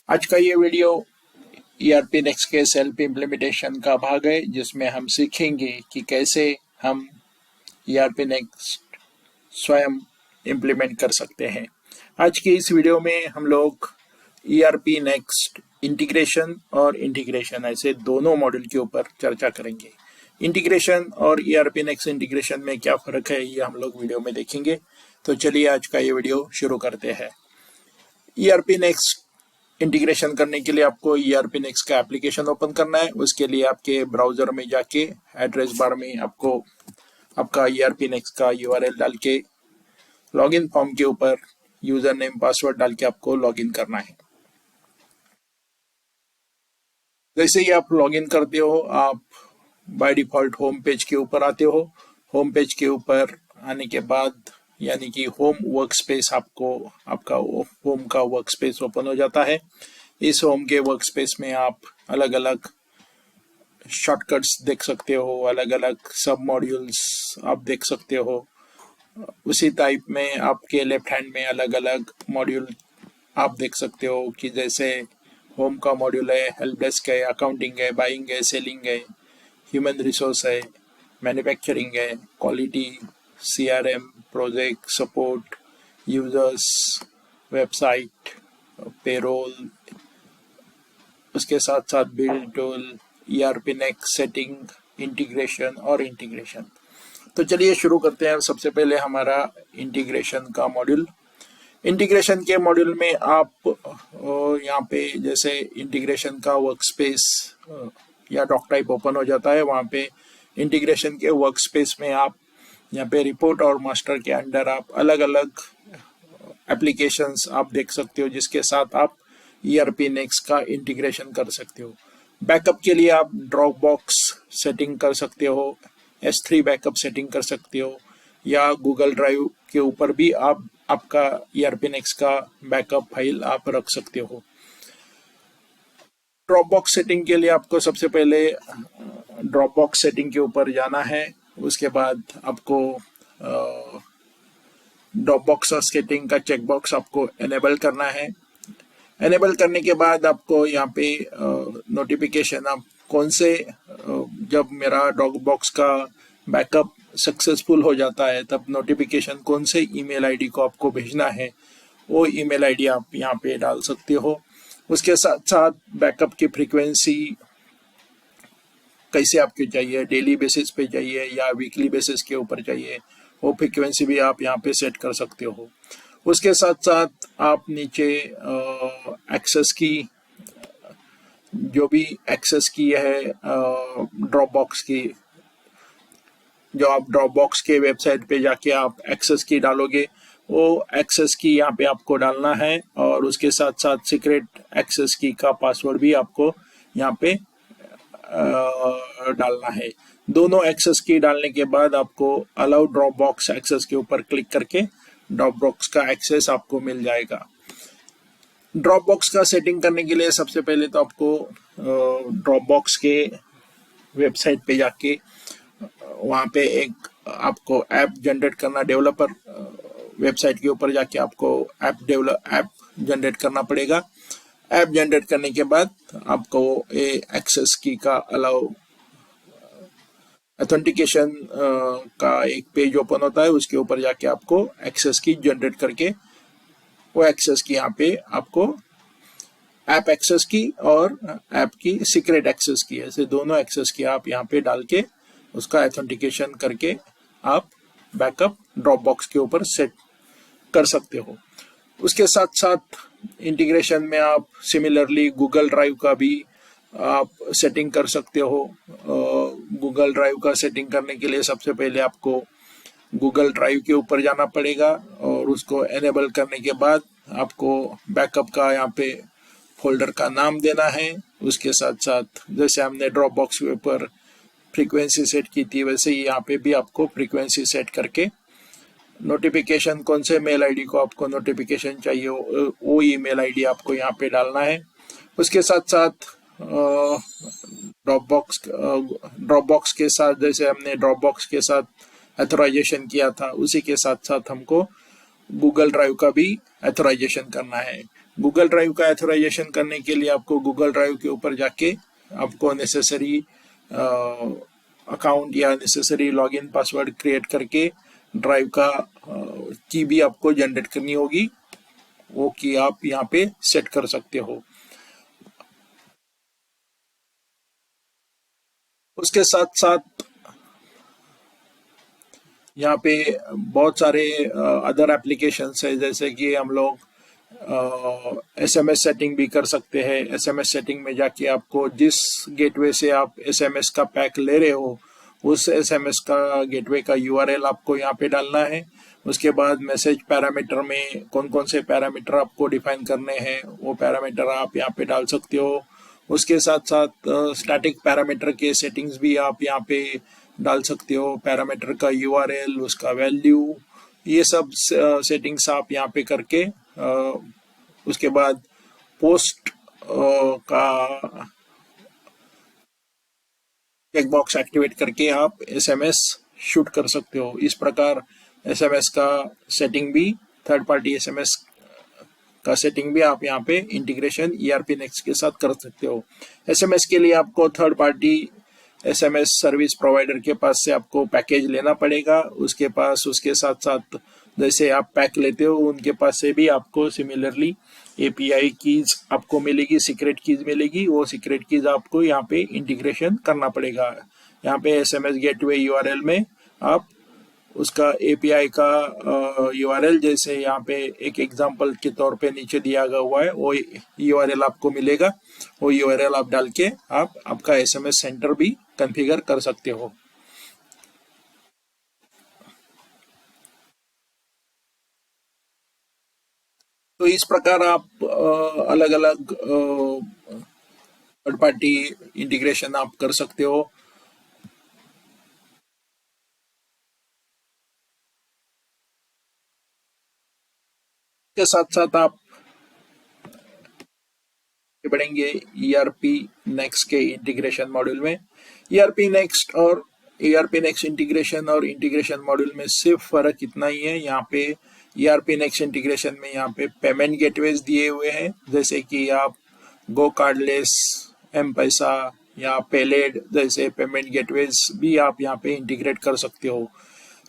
आज का ये वीडियो ERP नेक्स्ट के सेल्फ इम्प्लीमेंटेशन का भाग है, जिसमें हम सीखेंगे कि कैसे हम ERP नेक्स्ट स्वयं इम्प्लीमेंट कर सकते हैं। आज की इस वीडियो में हम लोग ERP नेक्स्ट इंटीग्रेशन और इंटीग्रेशन ऐसे दोनों मॉड्यूल के ऊपर चर्चा करेंगे। इंटीग्रेशन और ERP नेक्स्ट इंटीग्रेशन में क्या फ़र्क है, ये हम लोग वीडियो में देखेंगे। तो चलिए आज का ये वीडियो शुरू करते हैं। ERP नेक्स्ट इंटीग्रेशन करने के लिए आपको ERP नेक्स्ट का एप्लीकेशन ओपन करना है। उसके लिए आपके ब्राउजर में जाके एड्रेस बार में आपको आपका ERP नेक्स्ट का URL डाल के लॉगिन फॉर्म के ऊपर यूजर नेम पासवर्ड डाल के आपको लॉगिन करना है। जैसे ही आप लॉगिन करते हो, आप बाय डिफॉल्ट होम पेज के ऊपर आते हो। होम पेज के ऊपर आने के बाद यानी कि होम वर्क स्पेस आपका होम का वर्क स्पेस ओपन हो जाता है। इस होम के वर्क स्पेस में आप अलग अलग शॉर्टकट्स देख सकते हो, अलग अलग सब मॉड्यूल्स आप देख सकते हो। उसी टाइप में आपके लेफ्ट हैंड में अलग अलग मॉड्यूल आप देख सकते हो कि जैसे होम का मॉड्यूल है, हेल्प डेस्क है, अकाउंटिंग है, बाइंग है, सेलिंग है, ह्यूमन रिसोर्स है, मैन्युफैक्चरिंग है, quality, CRM, project, support, users, website, payroll, उसके साथ साथ build tool, ERP next setting, integration और इंटीग्रेशन। तो चलिए शुरू करते हैं। सबसे पहले हमारा इंटीग्रेशन का मॉड्यूल। इंटीग्रेशन के मॉड्यूल में आप यहाँ पे जैसे इंटीग्रेशन का वर्क स्पेस या डॉक टाइप ओपन हो जाता है। वहाँ पे इंटीग्रेशन के वर्क स्पेस में आप यहाँ पे रिपोर्ट और मास्टर के अंडर आप अलग अलग एप्लीकेशंस आप देख सकते हो, जिसके साथ आप ERP नेक्स्ट का इंटीग्रेशन कर सकते हो। बैकअप के लिए आप ड्रॉपबॉक्स सेटिंग कर सकते हो, S3 बैकअप सेटिंग कर सकते हो, या गूगल ड्राइव के ऊपर भी आप आपका ERP नेक्स्ट का बैकअप फाइल आप रख सकते हो। ड्रॉपबॉक्स सेटिंग के लिए आपको सबसे पहले ड्रॉपबॉक्स सेटिंग के ऊपर जाना है। उसके बाद आपको ड्रॉपबॉक्स सेटिंग का चेकबॉक्स आपको एनेबल करना है। एनेबल करने के बाद आपको यहाँ पे नोटिफिकेशन आप कौन से जब मेरा ड्रॉपबॉक्स का बैकअप सक्सेसफुल हो जाता है तब नोटिफिकेशन कौन से ईमेल आईडी को आपको भेजना है, वो ईमेल आईडी आप यहाँ पे डाल सकते हो। उसके साथ साथ बैकअप की फ्रीक्वेंसी कैसे आपको चाहिए, डेली बेसिस पे चाहिए या वीकली बेसिस के ऊपर चाहिए, वो फ्रीक्वेंसी भी आप यहाँ पे सेट कर सकते हो। उसके साथ साथ आप नीचे एक्सेस की जो भी एक्सेस की है ड्रॉपबॉक्स की, जो आप ड्रॉपबॉक्स के वेबसाइट पे जाके आप एक्सेस की डालोगे, वो एक्सेस की यहाँ पे आपको डालना है। और उसके साथ साथ सीक्रेट एक्सेस की का पासवर्ड भी आपको यहाँ पे डालना है। दोनों एक्सेस की डालने के बाद आपको अलाउ ड्रॉपबॉक्स एक्सेस के ऊपर क्लिक करके ड्रॉपबॉक्स का एक्सेस आपको मिल जाएगा। ड्रॉपबॉक्स का सेटिंग करने के लिए सबसे पहले तो आपको ड्रॉपबॉक्स के वेबसाइट पे जाके वहाँ पे एक आपको ऐप जनरेट करना, डेवलपर वेबसाइट के ऊपर जाके आपको ऐप जनरेट करना पड़ेगा। ऐप जनरेट करने के बाद आपको एक्सेस की का अलाउ ऑथेंटिकेशन का एक पेज ओपन होता है। उसके ऊपर जाके आपको एक्सेस की जनरेट करके वो एक्सेस की यहाँ पे आपको ऐप एक्सेस की और ऐप की सीक्रेट एक्सेस की, ऐसे दोनों एक्सेस की आप यहाँ पे डाल के उसका ऑथेंटिकेशन करके आप बैकअप ड्रॉपबॉक्स के ऊपर सेट कर सकते हो। उसके साथ साथ इंटीग्रेशन में आप सिमिलरली गूगल ड्राइव का भी आप सेटिंग कर सकते हो। गूगल ड्राइव का सेटिंग करने के लिए सबसे पहले आपको गूगल ड्राइव के ऊपर जाना पड़ेगा और उसको एनेबल करने के बाद आपको बैकअप का यहाँ पे फोल्डर का नाम देना है। उसके साथ साथ जैसे हमने ड्रॉपबॉक्स के ऊपर फ्रीक्वेंसी सेट की थी, वैसे ही यहाँ पे भी आपको फ्रीक्वेंसी सेट करके नोटिफिकेशन कौन से मेल आईडी को आपको नोटिफिकेशन चाहिए वो ईमेल आईडी आपको यहाँ पे डालना है। उसके साथ साथ ड्रॉपबॉक्स के साथ जैसे हमने ड्रॉपबॉक्स के साथ अथोराइजेशन किया था, उसी के साथ साथ हमको गूगल ड्राइव का भी अथोराइजेशन करना है। गूगल ड्राइव का ऑथराइजेशन करने के लिए आपको गूगल ड्राइव के ऊपर जाके आपको नेसेसरी अकाउंट या नेसेसरी लॉगिन पासवर्ड क्रिएट करके ड्राइव का की भी आपको जनरेट करनी होगी, वो की आप यहाँ पे सेट कर सकते हो। उसके साथ साथ यहाँ पे बहुत सारे अदर एप्लीकेशंस है, जैसे कि हम लोग एसएमएस सेटिंग भी कर सकते हैं। एसएमएस सेटिंग में जाके आपको जिस गेटवे से आप एसएमएस का पैक ले रहे हो उस एसएमएस का गेटवे का यूआरएल आपको यहाँ पे डालना है। उसके बाद मैसेज पैरामीटर में कौन कौन से पैरामीटर आपको डिफाइन करने हैं वो पैरामीटर आप यहाँ पे डाल सकते हो। उसके साथ साथ स्टैटिक पैरामीटर के सेटिंग्स भी आप यहाँ पे डाल सकते हो। पैरामीटर का यूआरएल, उसका वैल्यू, ये सब सेटिंग्स आप यहाँ पे करके उसके बाद पोस्ट का चेक बॉक्स एक्टिवेट करके आप एसएमएस शूट कर सकते हो। इस प्रकार एसएमएस का सेटिंग भी, थर्ड पार्टी एसएमएस का सेटिंग भी आप यहाँ पे इंटीग्रेशन ईआरपी नेक्स्ट के साथ कर सकते हो। एसएमएस के लिए आपको third party SMS service provider के पास से आपको पैकेज लेना पड़ेगा। उसके पास उसके साथ साथ जैसे आप पैक लेते हो उनके पास से भी आपको सिमिलरली एपीआई कीज आपको मिलेगी, सीक्रेट कीज मिलेगी। वो सीक्रेट कीज आपको यहाँ पे इंटीग्रेशन करना पड़ेगा। यहाँ पे एसएमएस गेटवे यूआरएल में आप उसका एपीआई का यूआरएल, जैसे यहाँ पे एक एग्जांपल के तौर पे नीचे दिया गया हुआ है, वो यूआरएल आपको मिलेगा। वो यूआरएल आप डाल के आप आपका एसएमएस सेंटर भी कॉन्फ़िगर कर सकते हो। तो इस प्रकार आप अलग अलग थर्ड पार्टी इंटीग्रेशन आप कर सकते हो। के साथ साथ आप बढ़ेंगे ईआरपी नेक्स्ट के इंटीग्रेशन मॉड्यूल में। ईआरपी नेक्स्ट और ईआरपी नेक्स्ट इंटीग्रेशन और इंटीग्रेशन मॉड्यूल में सिर्फ फर्क इतना ही है, यहाँ पे ईआरपी नेक्स्ट इंटीग्रेशन में यहाँ पे पेमेंट गेटवेज दिए हुए हैं, जैसे कि आप गो कार्डलेस, एम पैसा या पेलेड जैसे पेमेंट गेटवेज भी आप यहाँ पे इंटीग्रेट कर सकते हो।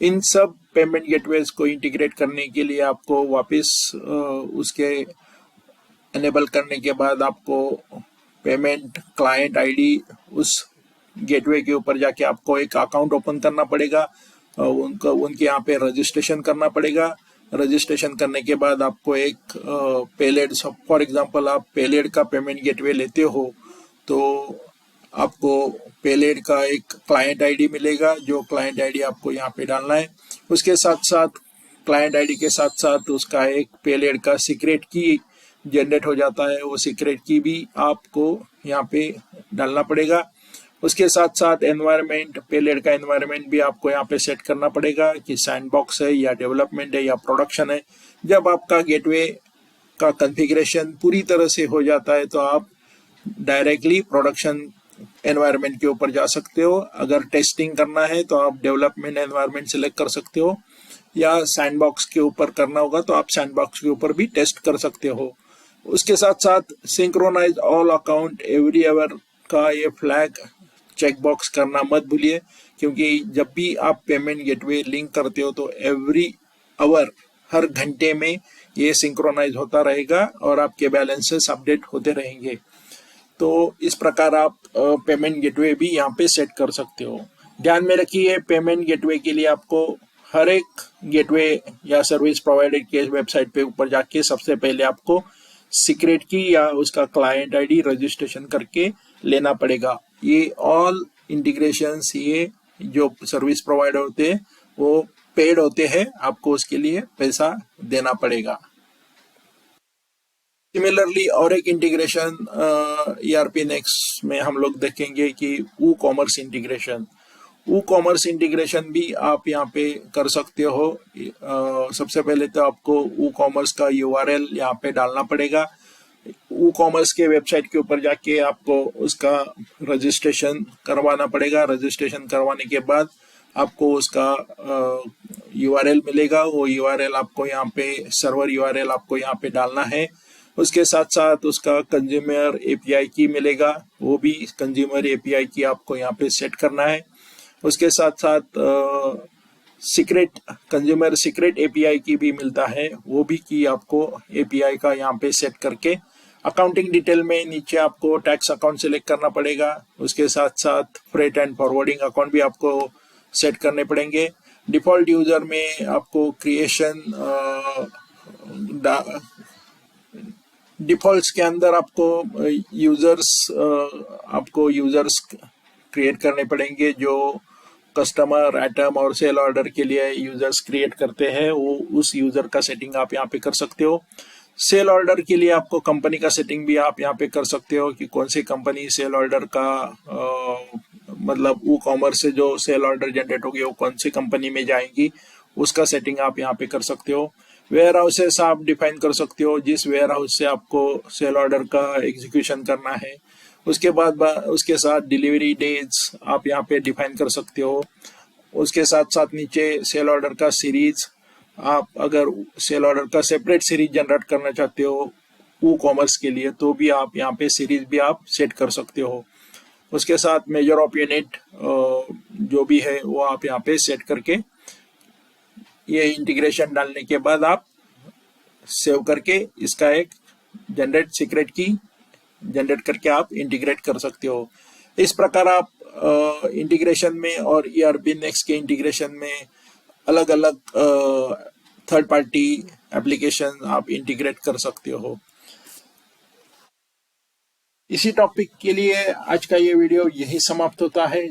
इन सब पेमेंट गेटवेज को इंटीग्रेट करने के लिए आपको वापस उसके एनेबल करने के बाद आपको पेमेंट क्लाइंट आईडी उस गेटवे के ऊपर जाके आपको एक अकाउंट ओपन करना पड़ेगा, उनके यहाँ पे रजिस्ट्रेशन करना पड़ेगा। रजिस्ट्रेशन करने के बाद आपको एक पेलेड, फॉर एग्जांपल आप पेलेड का पेमेंट गेटवे लेते हो तो आपको पेलेड का एक क्लाइंट आईडी मिलेगा, जो क्लाइंट आईडी आपको यहाँ पे डालना है। उसके साथ साथ क्लाइंट आईडी के साथ साथ उसका एक पेलेड का सीक्रेट की जनरेट हो जाता है, वो सीक्रेट की भी आपको यहाँ पे डालना पड़ेगा। उसके साथ साथ एनवायरनमेंट, पेलेड का एनवायरनमेंट भी आपको यहाँ पे सेट करना पड़ेगा कि सैंडबॉक्स है या डेवलपमेंट है या प्रोडक्शन है। जब आपका गेटवे का कॉन्फ़िगरेशन पूरी तरह से हो जाता है तो आप डायरेक्टली प्रोडक्शन एनवायरनमेंट के ऊपर जा सकते हो। अगर टेस्टिंग करना है तो आप डेवलपमेंट एनवायरनमेंट सिलेक्ट कर सकते हो, या सैंडबॉक्स के ऊपर करना होगा तो आप सैंडबॉक्स के ऊपर भी टेस्ट कर सकते हो। उसके साथ साथ synchronise all account every hour का ये फ्लैग चेक बॉक्स करना मत भूलिए, क्योंकि जब भी आप पेमेंट गेटवे लिंक करते हो तो एवरी आवर, हर घंटे में ये सिंक्रोनाइज होता रहेगा और आपके बैलेंसेस अपडेट होते रहेंगे। तो इस प्रकार आप पेमेंट गेटवे भी यहाँ पे सेट कर सकते हो। ध्यान में रखिए, पेमेंट गेटवे के लिए आपको हर एक गेटवे या सर्विस प्रोवाइडर के वेबसाइट पे ऊपर जाके सबसे पहले आपको सीक्रेट की या उसका क्लाइंट आईडी रजिस्ट्रेशन करके लेना पड़ेगा। ये ऑल इंटीग्रेशंस, ये जो सर्विस प्रोवाइडर होते हैं वो पेड होते हैं, आपको उसके लिए पैसा देना पड़ेगा। सिमिलरली और एक इंटीग्रेशन ईआरपी नेक्स्ट में हम लोग देखेंगे कि वू कॉमर्स इंटीग्रेशन। वू कॉमर्स इंटीग्रेशन भी आप यहाँ पे कर सकते हो। सबसे पहले तो आपको वू कॉमर्स का यूआरएल यहाँ पे डालना पड़ेगा। वू कॉमर्स के वेबसाइट के ऊपर जाके आपको उसका रजिस्ट्रेशन करवाना पड़ेगा। रजिस्ट्रेशन करवाने के बाद आपको उसका यूआरएल मिलेगा। वो यूआरएल आपको यहाँ पे, सर्वर यूआरएल आपको यहाँ पे डालना है। उसके साथ साथ उसका कंज्यूमर एपीआई की मिलेगा, वो भी कंज्यूमर एपीआई की आपको यहाँ पे सेट करना है। उसके साथ साथ सीक्रेट कंज्यूमर सीक्रेट एपीआई की भी मिलता है, वो भी की आपको एपीआई का यहाँ पे सेट करके अकाउंटिंग डिटेल में नीचे आपको टैक्स अकाउंट सेलेक्ट करना पड़ेगा। उसके साथ साथ फ्रेट एंड फॉरवर्डिंग अकाउंट भी आपको सेट करने पड़ेंगे। डिफॉल्ट यूजर में आपको क्रिएशन डिफॉल्ट्स के अंदर आपको यूजर्स क्रिएट करने पड़ेंगे। जो कस्टमर आइटम और सेल ऑर्डर के लिए यूजर्स क्रिएट करते हैं, वो उस यूजर का सेटिंग आप यहाँ पे कर सकते हो। सेल ऑर्डर के लिए आपको कंपनी का सेटिंग भी आप यहाँ पे कर सकते हो कि कौन सी कंपनी सेल ऑर्डर का मतलब ई कॉमर्स से जो सेल ऑर्डर जनरेट होगी वो कौन सी कंपनी में जाएंगी, उसका सेटिंग आप यहाँ पे कर सकते हो। वेयर हाउसेस आप डिफाइन कर सकते हो, जिस वेयर हाउस से आपको सेल ऑर्डर का एग्जीक्यूशन करना है। उसके बाद उसके साथ डिलीवरी डेज आप यहाँ पे डिफाइन कर सकते हो। उसके साथ साथ नीचे सेल ऑर्डर का सीरीज, आप अगर सेल ऑर्डर का सेपरेट सीरीज जनरेट करना चाहते हो ई कॉमर्स के लिए, तो भी आप यहाँ पे सीरीज भी आप सेट कर सकते हो। उसके साथ मेजर ऑफ यूनिट जो भी है वो आप यहाँ पे सेट करके ये इंटीग्रेशन डालने के बाद आप सेव करके इसका एक जनरेट सीक्रेट की जनरेट करके आप इंटीग्रेट कर सकते हो। इस प्रकार आप इंटीग्रेशन में और ईआरपी नेक्स्ट के इंटीग्रेशन में अलग अलग थर्ड पार्टी एप्लीकेशन आप इंटीग्रेट कर सकते हो। इसी टॉपिक के लिए आज का ये वीडियो यही समाप्त होता है।